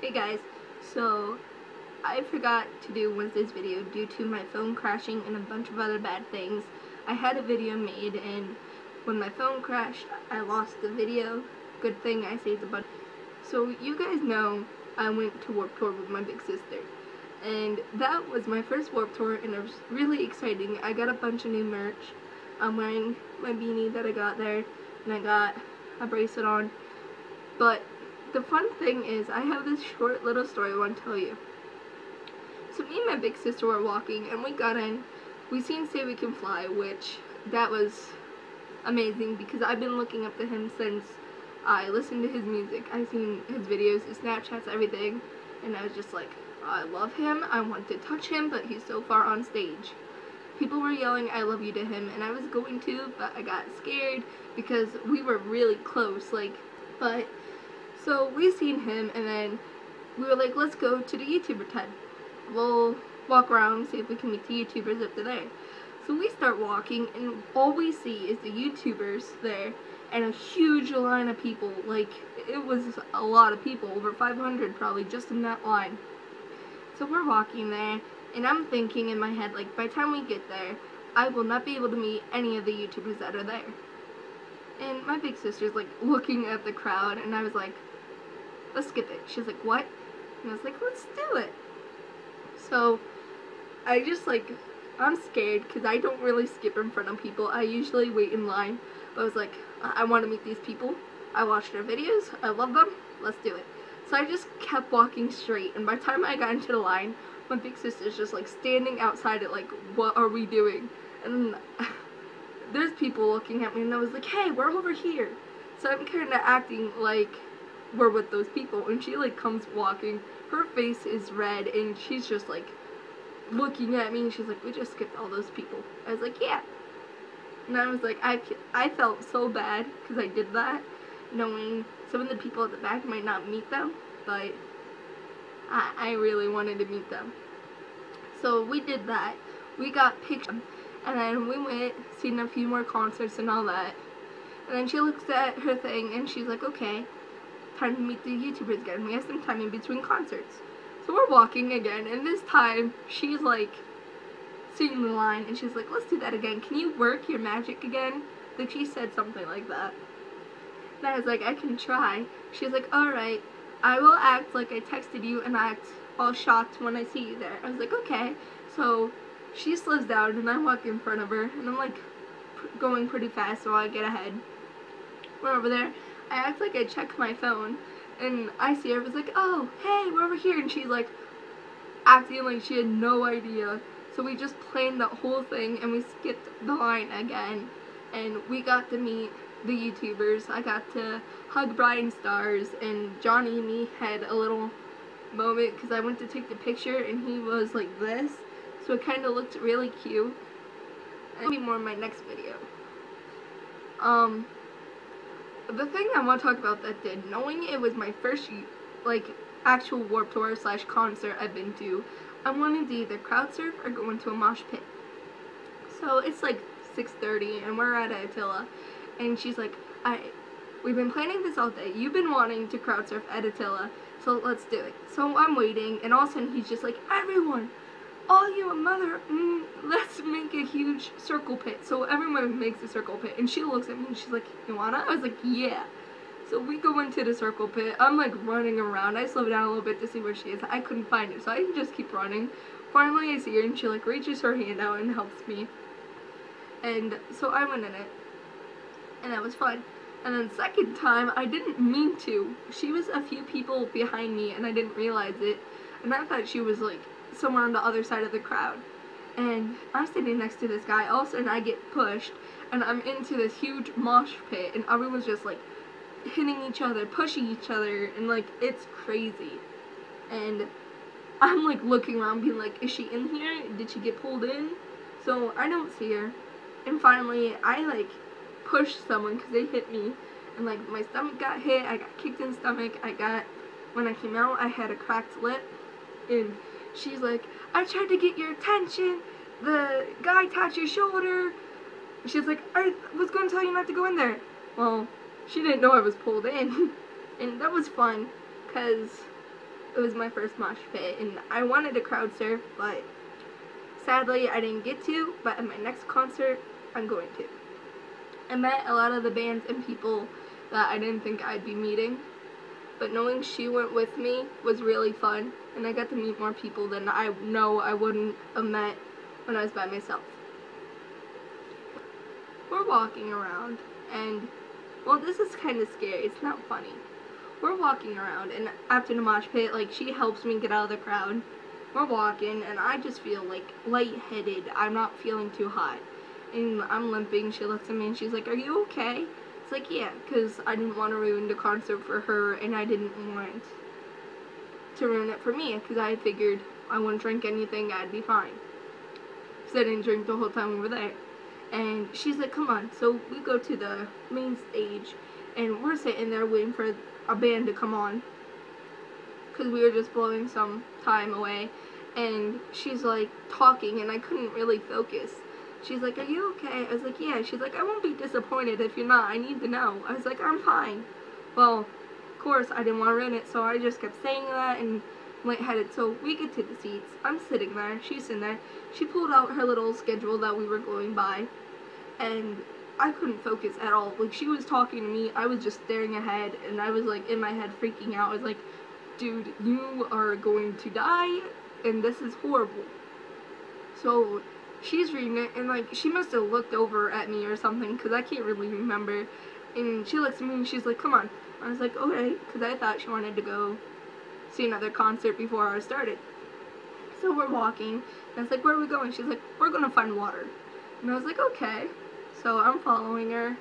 Hey guys, so I forgot to do Wednesday's video due to my phone crashing and a bunch of other bad things. I had a video made and when my phone crashed, I lost the video. Good thing I saved a bunch. So you guys know I went to Warped Tour with my big sister. And that was my first Warped Tour and it was really exciting. I got a bunch of new merch. I'm wearing my beanie that I got there and I got a bracelet on. But the fun thing is, I have this short little story I want to tell you. So me and my big sister were walking, and we got in. We seen Say We Can Fly, which that was amazing because I've been looking up to him since I listened to his music. I've seen his videos, his Snapchats, everything, and I was just like, I love him. I want to touch him, but he's so far on stage. People were yelling I love you to him, and I was going to, but I got scared because we were really close, so we seen him, and then we were like, let's go to the YouTuber tent. We'll walk around and see if we can meet the YouTubers if they're there. So we start walking, and all we see is the YouTubers there, and a huge line of people. Like, it was a lot of people, over 500 probably, just in that line. So we're walking there, and I'm thinking in my head, like, by the time we get there, I will not be able to meet any of the YouTubers that are there. And my big sister's, like, looking at the crowd, and I was like, let's skip it. She's like, what? And I was like, let's do it. So, I just, like, I'm scared because I don't really skip in front of people. I usually wait in line. But I was like, I want to meet these people. I watched their videos. I love them. Let's do it. So I just kept walking straight. And by the time I got into the line, my big sister's just, like, standing outside it, like, what are we doing? And there's people looking at me, and I was like, hey, we're over here. So I'm kind of acting like we're with those people, and she, like, comes walking. Her face is red, and she's just, like, looking at me, and she's like, we just skipped all those people. I was like, yeah. And I was like, I felt so bad because I did that, knowing some of the people at the back might not meet them, but I really wanted to meet them. So we did that. We got pictures, and then we went, seen a few more concerts and all that. And then she looks at her thing, and she's like, okay, time to meet the YouTubers again. We have some time in between concerts. So we're walking again, and this time, she's like, seeing the line, and she's like, let's do that again. Can you work your magic again? Like, she said something like that. And I was like, I can try. She's like, alright, I will act like I texted you and act all shocked when I see you there. I was like, okay. So she slows down, and I walk in front of her, and I'm like, going pretty fast so I get ahead. We're over there. I act like I check my phone, and I see her. I was like, oh, hey, we're over here. And she's like, acting like she had no idea. So we just planned that whole thing, and we skipped the line again. And we got to meet the YouTubers. I got to hug Brian Stars, and Johnny and me had a little moment because I went to take the picture, and he was like this. So it kind of looked really cute. And there'll be more in my next video. The thing I want to talk about that did, knowing it was my first, like, actual Warped Tour / concert I've been to, I wanted to either crowd surf or go into a mosh pit. So it's like 6:30 and we're at Attila, and she's like, we've been planning this all day. You've been wanting to crowd surf at Attila, so let's do it. So I'm waiting, and all of a sudden he's just like, everyone, all you mother, let's make a huge circle pit. So everyone makes a circle pit, and she looks at me and she's like, you wanna? I was like, yeah. So we go into the circle pit. I'm like running around. I slow down a little bit to see where she is. I couldn't find her, so I just keep running. Finally I see her, and she like reaches her hand out and helps me. And so I went in it, and that was fun. And then second time, I didn't mean to. She was a few people behind me, and I didn't realize it. And I thought she was like somewhere on the other side of the crowd, and I'm sitting next to this guy. All of a sudden I get pushed, and I'm into this huge mosh pit, and everyone's just like hitting each other, pushing each other, and like it's crazy. And I'm like looking around being like, is she in here? Did she get pulled in? So I don't see her, and finally I like pushed someone because they hit me, and like my stomach got hit. I got kicked in the stomach. When I came out, I had a cracked lip, and she's like, I tried to get your attention. The guy tapped your shoulder. She's like, I was going to tell you not to go in there. Well, she didn't know I was pulled in. And that was fun, because it was my first mosh pit, and I wanted to crowd surf, but sadly I didn't get to. But at my next concert, I'm going to. I met a lot of the bands and people that I didn't think I'd be meeting, but knowing she went with me was really fun, and I got to meet more people than I know I wouldn't have met when I was by myself. We're walking around, and, well, this is kind of scary. It's not funny. We're walking around, and after the mosh pit, like, she helps me get out of the crowd. We're walking, and I just feel, like, lightheaded. I'm not feeling too hot. And I'm limping. She looks at me, and she's like, "Are you okay?" It's like, yeah, because I didn't want to ruin the concert for her, and I didn't want to ruin it for me, because I figured I wouldn't drink anything, I'd be fine. Because I didn't drink the whole time we were there. And she's like, "Come on." So we go to the main stage, and we're sitting there waiting for a band to come on, because we were just blowing some time away. And she's like talking, and I couldn't really focus. She's like, "Are you okay?" I was like, "Yeah." She's like, "I won't be disappointed if you're not. I need to know." I was like, "I'm fine." Well, of course, I didn't want to ruin it, so I just kept saying that and lightheaded. So we get to the seats. I'm sitting there. She's sitting there. She pulled out her little schedule that we were going by, and I couldn't focus at all. Like, she was talking to me. I was just staring ahead, and I was, like, in my head freaking out. I was like, "Dude, you are going to die, and this is horrible." So she's reading it, and, like, she must have looked over at me or something, because I can't really remember. And she looks at me, and she's like, "Come on." I was like, "Okay," because I thought she wanted to go see another concert before ours started. So we're walking, and I was like, "Where are we going?" She's like, "We're going to find water." And I was like, "Okay." So I'm following her,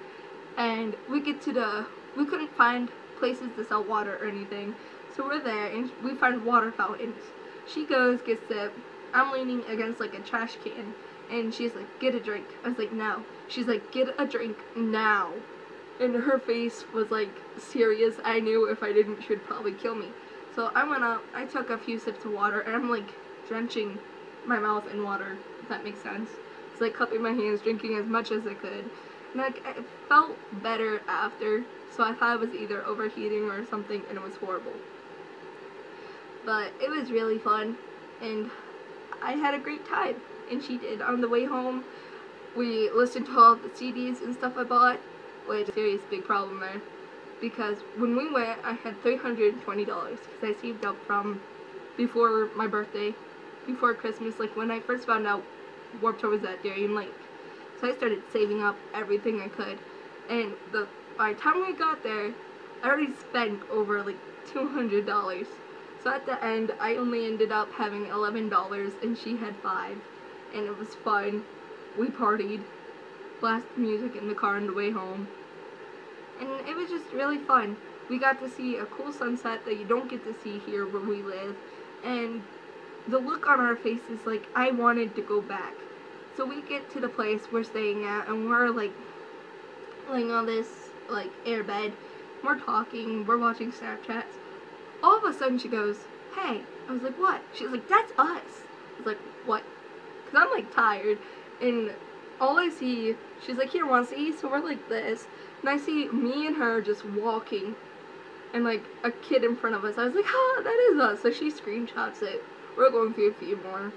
and we get to we couldn't find places to sell water or anything. So we're there, and we find water fountains. She goes, gets it. I'm leaning against, like, a trash can. And she's like, "Get a drink." I was like, "No." She's like, "Get a drink now." And her face was, like, serious. I knew if I didn't, she would probably kill me. So I went up, I took a few sips of water, and I'm, like, drenching my mouth in water, if that makes sense. It's like cupping my hands, drinking as much as I could. And, like, it felt better after, so I thought I was either overheating or something, and it was horrible. But it was really fun, and I had a great time. And she did. On the way home, we listened to all the CDs and stuff I bought, which is a serious big problem there, because when we went, I had $320 because I saved up from before my birthday, before Christmas, like when I first found out Warped Tour was at Darien Lake. So I started saving up everything I could, and by the time we got there, I already spent over like $200. So at the end, I only ended up having $11, and she had $5. And it was fun. We partied, blasted music in the car on the way home, and it was just really fun. We got to see a cool sunset that you don't get to see here where we live, and the look on our faces, like, I wanted to go back. So we get to the place we're staying at, and we're, like, laying on this, like, air bed. We're talking, we're watching Snapchats. All of a sudden she goes, "Hey." I was like, "What?" She's like, "That's us." I was like, "What?" Because I'm, like, tired, and all I see, she's like, "Here, want to see?" So we're like this, and I see me and her just walking, and, like, a kid in front of us. I was like, "Ah, that is us." So she screenshots it. We're going through a few more,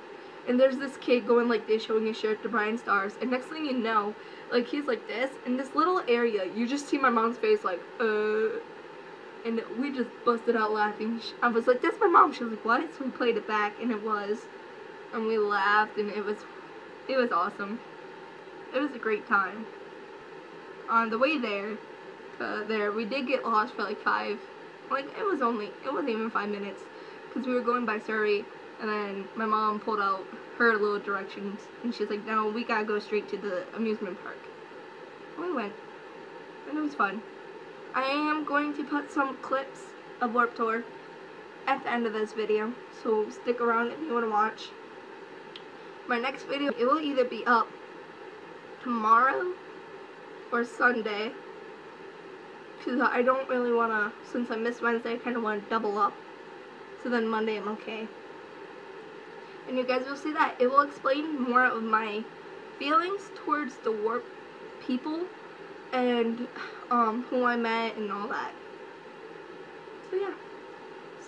and there's this kid going like this, showing his shirt to Brian Stars, and next thing you know, like, he's like this, in this little area, you just see my mom's face, like, and we just busted out laughing. I was like, "That's my mom." She was like, "What?" So we played it back, and it was. And we laughed, and it was awesome. It was a great time. On the way there, we did get lost for like it wasn't even 5 minutes, because we were going by Surrey, and then my mom pulled out her little directions, and she's like, "No, we gotta go straight to the amusement park." And we went, and it was fun. I am going to put some clips of Warped Tour at the end of this video, so stick around if you want to watch. My next video, it will either be up tomorrow or Sunday, because I don't really want to, since I missed Wednesday, I kind of want to double up, so then Monday I'm okay. And you guys will see that. It will explain more of my feelings towards the Warped people, and who I met and all that. So yeah,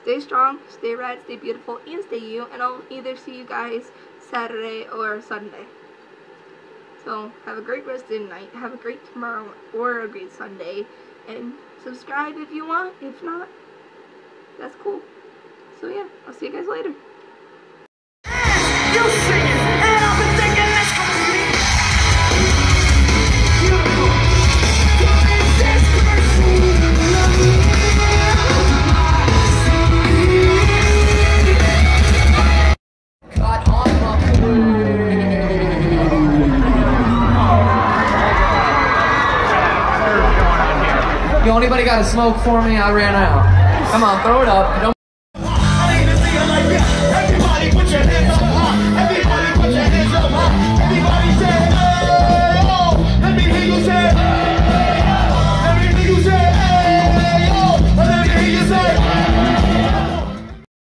stay strong, stay rad, stay beautiful, and stay you. And I'll either see you guys Saturday or Sunday. So have a great rest of the night. Have a great tomorrow or a great Sunday. And subscribe if you want. If not, that's cool. So yeah, I'll see you guys later. Yo, anybody got a smoke for me? I ran out. Come on, throw it up. Don't